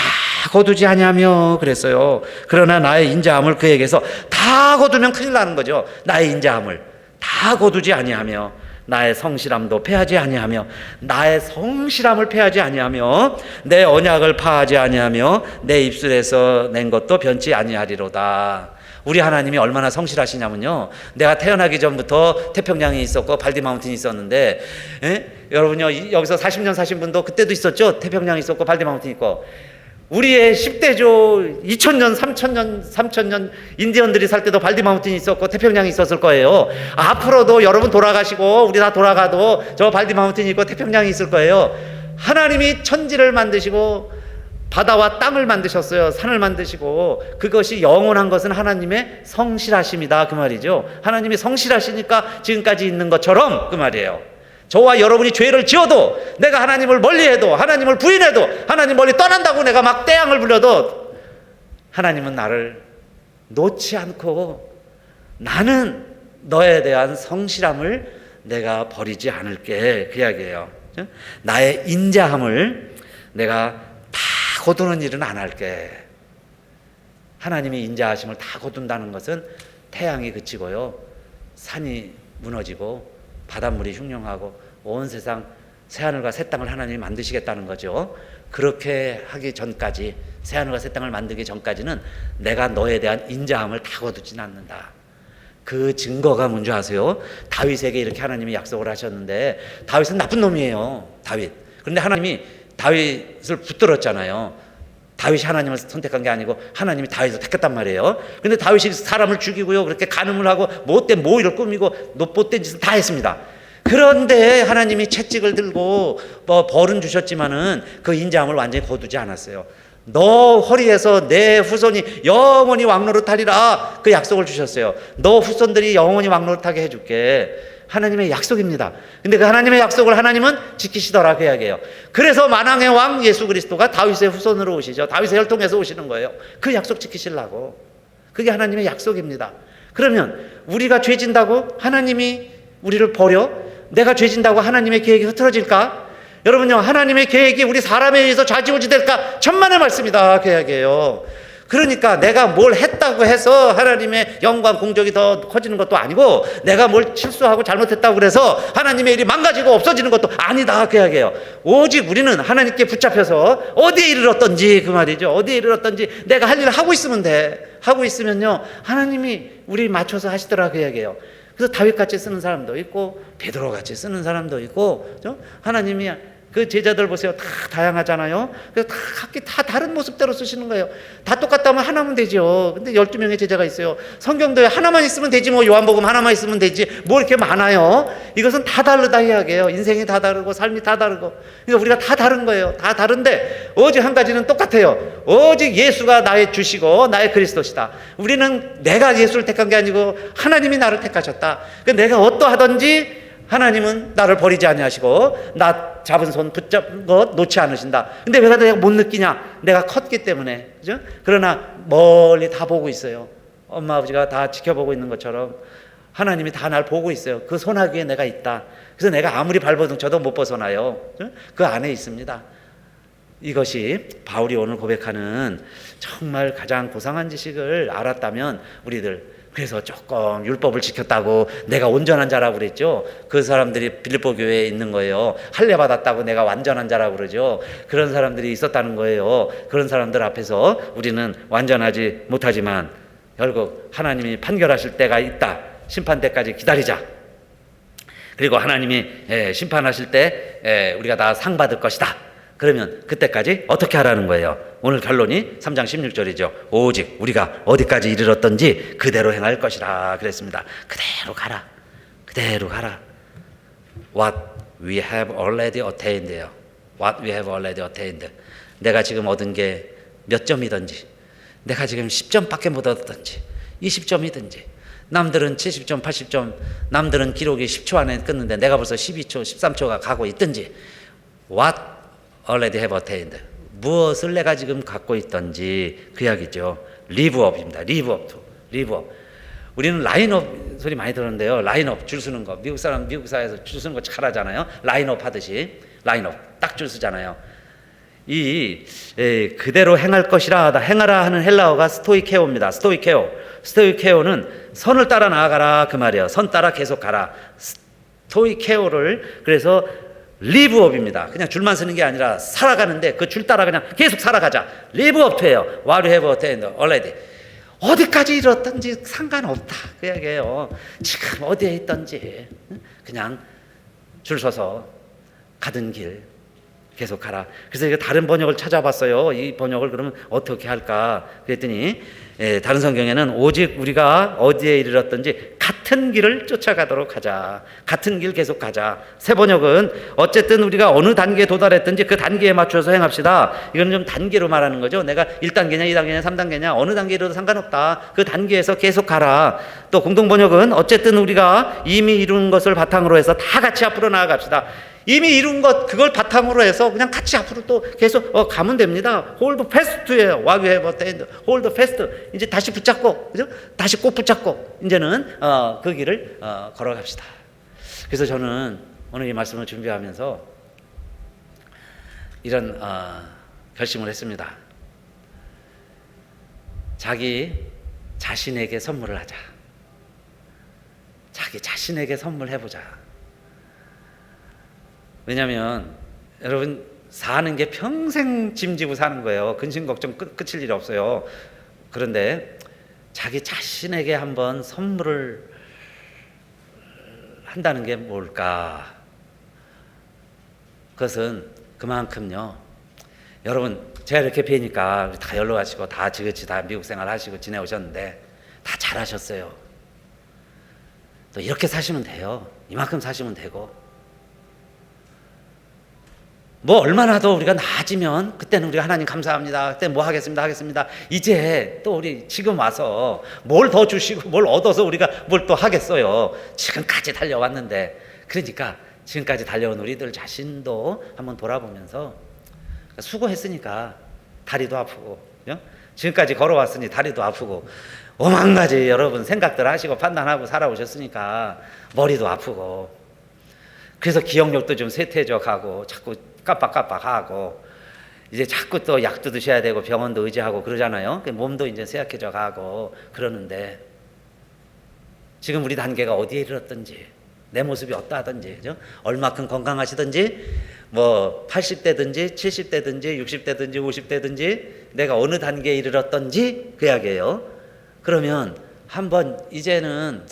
거두지 아니하며 그랬어요. 그러나 나의 인자함을 그에게서 다 거두면 큰일 나는 거죠. 나의 인자함을 다 거두지 아니하며 나의 성실함도 패하지 아니하며 나의 성실함을 패하지 아니하며 내 언약을 파하지 아니하며 내 입술에서 낸 것도 변치 아니하리로다. 우리 하나님이 얼마나 성실하시냐면요, 내가 태어나기 전부터 태평양이 있었고 발디 마운틴이 있었는데, 여러분요, 여기서 40년 사신 분도 그때도 있었죠. 태평양이 있었고 발디 마운틴이 있고. 우리의 10대조 2000년 3000년 인디언들이 살 때도 발디 마운틴이 있었고 태평양이 있었을 거예요. 앞으로도 여러분 돌아가시고 우리 다 돌아가도 저 발디 마운틴이 있고 태평양이 있을 거예요. 하나님이 천지를 만드시고 바다와 땅을 만드셨어요. 산을 만드시고 그것이 영원한 것은 하나님의 성실하심이다 그 말이죠. 하나님이 성실하시니까 지금까지 있는 것처럼 그 말이에요. 저와 여러분이 죄를 지어도, 내가 하나님을 멀리해도, 하나님을 부인해도, 하나님 멀리 떠난다고 내가 막 떼양을 불려도 하나님은 나를 놓지 않고 나는 너에 대한 성실함을 내가 버리지 않을게 그 이야기예요. 나의 인자함을 내가 다 거두는 일은 안 할게. 하나님이 인자하심을 다 거둔다는 것은 태양이 그치고요, 산이 무너지고 바닷물이 흉령하고 온 세상 새하늘과 새 땅을 하나님이 만드시겠다는 거죠. 그렇게 하기 전까지, 새하늘과 새 땅을 만들기 전까지는 내가 너에 대한 인자함을 다 거두진 않는다. 그 증거가 뭔지 아세요? 다윗에게 이렇게 하나님이 약속을 하셨는데, 다윗은 나쁜 놈이에요, 다윗. 그런데 하나님이 다윗을 붙들었잖아요. 다윗이 하나님을 선택한 게 아니고 하나님이 다윗을 택했단 말이에요. 근데 다윗이 사람을 죽이고요, 그렇게 간음을 하고 못된 모의를 꾸미고 못된 짓을 다 했습니다. 그런데 하나님이 채찍을 들고 벌은 주셨지만은 그 인자함을 완전히 거두지 않았어요. 너 허리에서 내 후손이 영원히 왕노릇하리라 그 약속을 주셨어요. 너 후손들이 영원히 왕노릇하게 해줄게. 하나님의 약속입니다. 근데 그 하나님의 약속을 하나님은 지키시더라 그 이야기예요. 그래서 만왕의 왕 예수 그리스도가 다윗의 후손으로 오시죠. 다윗의 혈통에서 오시는 거예요. 그 약속 지키시려고. 그게 하나님의 약속입니다. 그러면 우리가 죄진다고 하나님이 우리를 버려? 내가 죄진다고 하나님의 계획이 흐트러질까? 여러분요, 하나님의 계획이 우리 사람에 의해서 좌지우지 될까? 천만의 말씀이다 그 이야기예요. 그러니까 내가 뭘 했다고 해서 하나님의 영광 공적이 더 커지는 것도 아니고, 내가 뭘 실수하고 잘못했다고 그래서 하나님의 일이 망가지고 없어지는 것도 아니다 그 이야기예요. 오직 우리는 하나님께 붙잡혀서 어디에 이르렀던지 그 말이죠. 어디에 이르렀던지 내가 할 일을 하고 있으면 돼. 하고 있으면요, 하나님이 우리 맞춰서 하시더라 그 이야기예요. 그래서 다윗같이 쓰는 사람도 있고 베드로같이 쓰는 사람도 있고, 그렇죠? 하나님이 그 제자들 보세요. 다 다양하잖아요. 그래서 다 각기 다 다른 모습대로 쓰시는 거예요. 다 똑같다면 하나면 되죠. 근데 12명의 제자가 있어요. 성경도에 하나만 있으면 되지, 뭐 요한복음 하나만 있으면 되지, 뭐 이렇게 많아요. 이것은 다 다르다 이야기예요. 인생이 다 다르고 삶이 다 다르고, 그러니까 우리가 다 다른 거예요. 다 다른데 오직 한 가지는 똑같아요. 오직 예수가 나의 주시고 나의 그리스도시다. 우리는 내가 예수를 택한 게 아니고 하나님이 나를 택하셨다. 그러니까 내가 어떠하든지 하나님은 나를 버리지 아니하시고 나 잡은 손 붙잡은 것 놓지 않으신다. 근데 왜 내가 못 느끼냐? 내가 컸기 때문에. 그죠? 그러나 멀리 다 보고 있어요. 엄마 아버지가 다 지켜보고 있는 것처럼 하나님이 다 날 보고 있어요. 그 소나기에 내가 있다. 그래서 내가 아무리 발버둥쳐도 못 벗어나요. 그 안에 있습니다. 이것이 바울이 오늘 고백하는 정말 가장 고상한 지식을 알았다면 우리들, 그래서 조금 율법을 지켰다고 내가 온전한 자라고 그랬죠. 그 사람들이 빌립보 교회에 있는 거예요. 할례 받았다고 내가 완전한 자라고 그러죠. 그런 사람들이 있었다는 거예요. 그런 사람들 앞에서 우리는 완전하지 못하지만 결국 하나님이 판결하실 때가 있다. 심판 때까지 기다리자. 그리고 하나님이 심판하실 때 우리가 다 상 받을 것이다. 그러면 그때까지 어떻게 하라는 거예요? 오늘 결론이 3장 16절이죠. 오직 우리가 어디까지 이르렀던지 그대로 행할 것이라 그랬습니다. 그대로 가라. 그대로 가라. What we have already attained예요. What we have already attained. 내가 지금 얻은 게 몇 점이든지, 내가 지금 10점밖에 못 얻었든지 20점이든지, 남들은 70점 80점, 남들은 기록이 10초 안에 끊는데 내가 벌써 12초 13초가 가고 있든지, What already have attained. 무엇을 내가 지금 갖고 있던지 그 이야기죠. live up입니다. live up to. live up. 우리는 라인업 소리 많이 들었는데요. 라인업 줄 서는 거. 미국 사회에서 줄 서는 거 잘하잖아요. 라인업 하듯이. 라인업 딱 줄 서잖아요. 그대로 행할 것이라 행하라 하는 헬라어가 스토이케오입니다. 스토이케오는 선을 따라 나아가라 그 말이에요. 선 따라 계속 가라. 스토이케오를 그래서 리브업입니다. 그냥 줄만 서는 게 아니라 살아가는데 그 줄 따라 그냥 계속 살아가자. 리브업투예요. What you have attained already. 어디까지 이뤘든지 상관없다 그 얘기예요. 지금 어디에 있든지 그냥 줄 서서 가던 길 계속 가라. 그래서 이게 다른 번역을 찾아봤어요. 이 번역을 그러면 어떻게 할까 그랬더니 다른 성경에는 오직 우리가 어디에 이르렀든지 같은 길을 쫓아가도록 하자. 같은 길 계속 가자. 새 번역은 어쨌든 우리가 어느 단계에 도달했든지 그 단계에 맞춰서 행합시다. 이건 좀 단계로 말하는 거죠. 내가 1단계냐 2단계냐 3단계냐 어느 단계로도 상관없다. 그 단계에서 계속 가라. 또 공동 번역은 어쨌든 우리가 이미 이룬 것을 바탕으로 해서 다 같이 앞으로 나아갑시다. 이미 이룬 것 그걸 바탕으로 해서 그냥 같이 앞으로 또 계속 가면 됩니다. hold fast예요. What you have attained. hold fast. 이제 다시 붙잡고, 그죠? 다시 꼭 붙잡고 이제는 그 길을 걸어갑시다. 그래서 저는 오늘 이 말씀을 준비하면서 이런 결심을 했습니다. 자기 자신에게 선물을 하자. 자기 자신에게 선물해보자. 왜냐하면 여러분 사는 게 평생 짐지고 사는 거예요. 근심 걱정 끝일 일이 없어요. 그런데 자기 자신에게 한번 선물을 한다는 게 뭘까? 그것은 그만큼요. 여러분 제가 이렇게 뵈니까 다 연로하시고 다 지그치 다 미국 생활 하시고 지내오셨는데 다 잘하셨어요. 또 이렇게 사시면 돼요. 이만큼 사시면 되고 뭐 얼마나 더 우리가 나아지면 그때는 우리가 하나님 감사합니다. 그때 뭐 하겠습니다. 이제 또 우리 지금 와서 뭘 더 주시고 뭘 얻어서 우리가 뭘 또 하겠어요. 지금까지 달려왔는데 그러니까 지금까지 달려온 우리들 자신도 한번 돌아보면서 수고했으니까 다리도 아프고 지금까지 걸어왔으니 다리도 아프고 오만 가지 여러분 생각들 하시고 판단하고 살아오셨으니까 머리도 아프고 그래서 기억력도 좀 쇠퇴져 가고 자꾸 깜빡깜빡하고 이제 자꾸 또 약도 드셔야 되고 병원도 의지하고 그러잖아요. 몸도 이제 쇠약해져 가고 그러는데 지금 우리 단계가 어디에 이르렀든지 내 모습이 어떠하든지 그죠? 얼마큼 건강하시든지 뭐 80대든지 70대든지 60대든지 50대든지 내가 어느 단계에 이르렀든지 그 이야기예요. 그러면 한번 이제는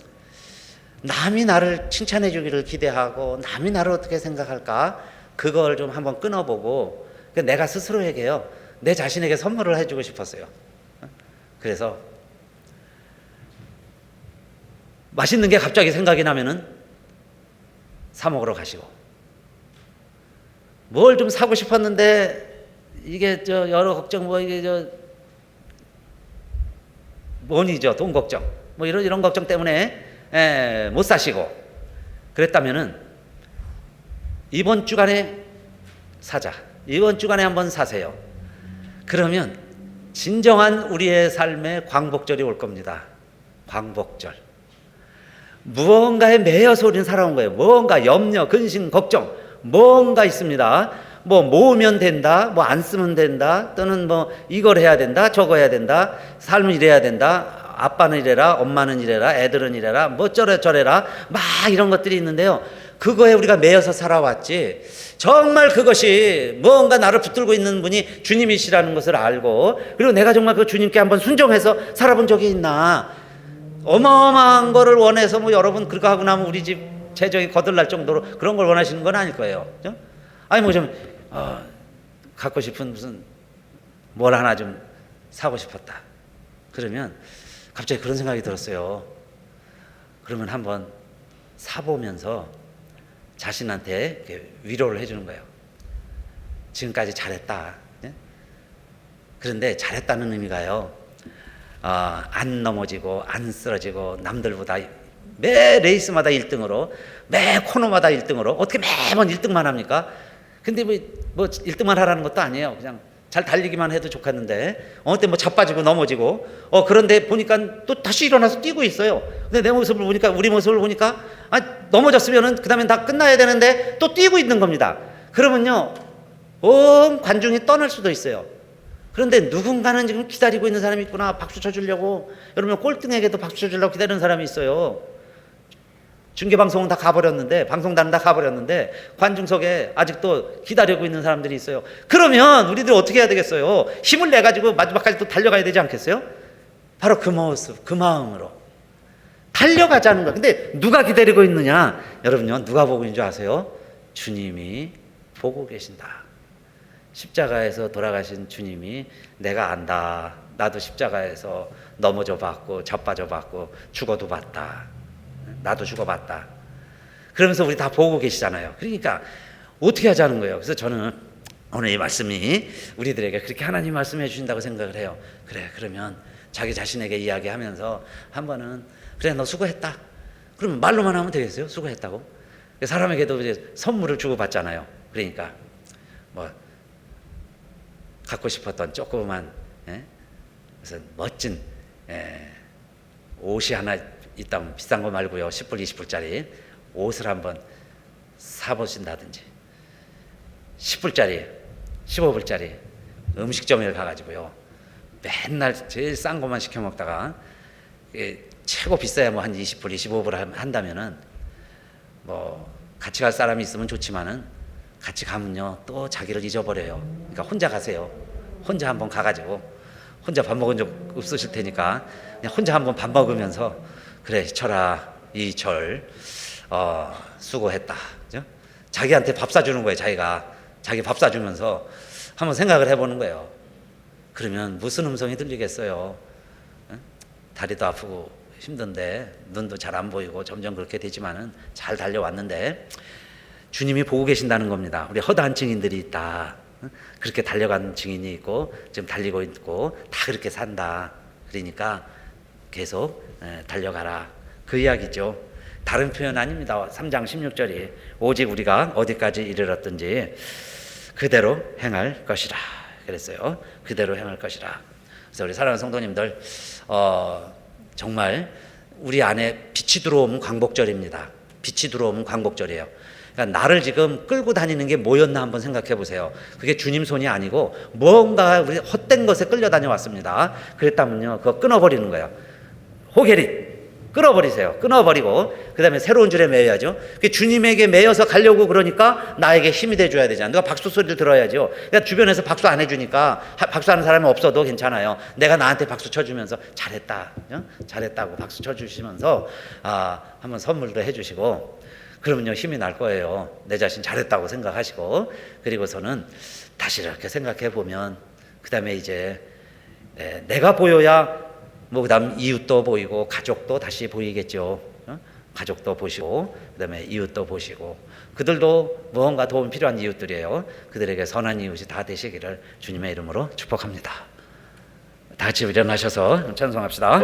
남이 나를 칭찬해 주기를 기대하고 남이 나를 어떻게 생각할까 그걸 좀 한번 끊어보고 내가 스스로에게요 내 자신에게 선물을 해주고 싶었어요. 그래서 맛있는 게 갑자기 생각이 나면은 사 먹으러 가시고 뭘 좀 사고 싶었는데 이게 여러 걱정 뭐 이게 뭐니죠 돈 걱정 뭐 이런 걱정 때문에 못 사시고 그랬다면은 이번 주간에 사자. 이번 주간에 한번 사세요. 그러면 진정한 우리의 삶에 광복절이 올 겁니다. 광복절. 무언가에 매여서 우리는 살아온 거예요. 무언가 염려, 근심, 걱정 뭔가 있습니다. 뭐 모으면 된다, 뭐 안 쓰면 된다, 또는 뭐 이걸 해야 된다, 저거 해야 된다, 삶을 이래야 된다, 아빠는 이래라, 엄마는 이래라, 애들은 이래라, 뭐 저래라 막 이런 것들이 있는데요. 그거에 우리가 매여서 살아왔지 정말 그것이 무언가 나를 붙들고 있는 분이 주님이시라는 것을 알고 그리고 내가 정말 그 주님께 한번 순종해서 살아본 적이 있나 어마어마한 거를 원해서 뭐 여러분 그렇게 하고 나면 우리 집 재정이 거들날 정도로 그런 걸 원하시는 건 아닐 거예요. 그죠? 아니 뭐 좀 갖고 싶은 무슨 뭘 하나 좀 사고 싶었다 그러면 갑자기 그런 생각이 들었어요. 그러면 한번 사보면서 자신한테 이렇게 위로를 해주는 거예요. 지금까지 잘했다. 그런데 잘했다는 의미가요. 안 넘어지고 안 쓰러지고 남들보다 매 레이스마다 1등으로 매 코너마다 1등으로 어떻게 매번 1등만 합니까? 근데 뭐 1등만 하라는 것도 아니에요. 그냥 잘 달리기만 해도 좋겠는데 어느 때 뭐 자빠지고 넘어지고 그런데 보니까 또 다시 일어나서 뛰고 있어요. 근데 내 모습을 보니까 우리 모습을 보니까 넘어졌으면은 그 다음엔 다 끝나야 되는데 또 뛰고 있는 겁니다. 그러면요 온 관중이 떠날 수도 있어요. 그런데 누군가는 지금 기다리고 있는 사람이 있구나. 박수 쳐주려고. 여러분 꼴등에게도 박수 쳐주려고 기다리는 사람이 있어요. 중계방송은 다 가버렸는데, 방송단은 다 가버렸는데 관중석에 아직도 기다리고 있는 사람들이 있어요. 그러면 우리들 어떻게 해야 되겠어요? 힘을 내가지고 마지막까지 또 달려가야 되지 않겠어요? 바로 그 모습, 그 마음으로 달려가자는 거예요. 근데 누가 기다리고 있느냐? 여러분요, 누가 보고 있는 줄 아세요? 주님이 보고 계신다. 십자가에서 돌아가신 주님이 내가 안다. 나도 십자가에서 넘어져 봤고 자빠져 봤고 죽어도 봤다. 나도 죽어봤다. 그러면서 우리 다 보고 계시잖아요. 그러니까 어떻게 하자는 거예요. 그래서 저는 오늘 이 말씀이 우리들에게 그렇게 하나님 말씀해 주신다고 생각을 해요. 그래, 그러면 자기 자신에게 이야기하면서 한 번은 그래, 너 수고했다. 그러면 말로만 하면 되겠어요? 수고했다고? 사람에게도 이제 선물을 주고 받잖아요. 그러니까 뭐 갖고 싶었던 조그만 무슨 멋진 옷이 하나 있다면 비싼 거 말고요, 10불 20불짜리 옷을 한번 사보신다든지 10불짜리 15불짜리 음식점에 가가지고요 맨날 제일 싼 것만 시켜 먹다가 최고 비싸야 뭐 한 20불 25불 한다면은 뭐 같이 갈 사람이 있으면 좋지만은 같이 가면요 또 자기를 잊어버려요. 그러니까 혼자 가세요. 혼자 한번 가가지고 혼자 밥 먹은 적 없으실 테니까 그냥 혼자 한번 밥 먹으면서 그래, 철아 이철 수고했다. 그죠? 자기한테 밥 사주는 거예요. 자기 밥 사주면서 한번 생각을 해보는 거예요. 그러면 무슨 음성이 들리겠어요? 다리도 아프고 힘든데 눈도 잘 안 보이고 점점 그렇게 되지만은 잘 달려왔는데 주님이 보고 계신다는 겁니다. 우리 허다한 증인들이 있다. 그렇게 달려간 증인이 있고 지금 달리고 있고 다 그렇게 산다. 그러니까 계속 달려가라. 그 이야기죠. 다른 표현 아닙니다. 3장 16절이 오직 우리가 어디까지 이르렀든지 그대로 행할 것이라 그랬어요. 그대로 행할 것이라. 그래서 우리 사랑하는 성도님들 정말 우리 안에 빛이 들어오면 광복절입니다. 빛이 들어오면 광복절이에요. 그러니까 나를 지금 끌고 다니는 게 뭐였나 한번 생각해 보세요. 그게 주님 손이 아니고 뭔가 우리 헛된 것에 끌려 다녀왔습니다. 그랬다면요 그거 끊어버리는 거예요. 호게릿 끊어버리세요. 끊어버리고 그 다음에 새로운 줄에 매여야죠. 주님에게 매여서 가려고 그러니까 나에게 힘이 돼줘야 되잖아요. 누가 박수 소리를 들어야죠. 그러니까 주변에서 박수 안 해주니까 박수하는 사람이 없어도 괜찮아요. 내가 나한테 박수 쳐주면서 잘했다, 잘했다고 박수 쳐주시면서 한번 선물도 해주시고 그러면요 힘이 날 거예요. 내 자신 잘했다고 생각하시고 그리고서는 다시 이렇게 생각해 보면 그 다음에 이제 내가 보여야 뭐 그다음 이웃도 보이고 가족도 다시 보이겠죠. 가족도 보시고 그다음에 이웃도 보시고 그들도 무언가 도움 필요한 이웃들이에요. 그들에게 선한 이웃이 다 되시기를 주님의 이름으로 축복합니다. 다 같이 일어나셔서 찬송합시다.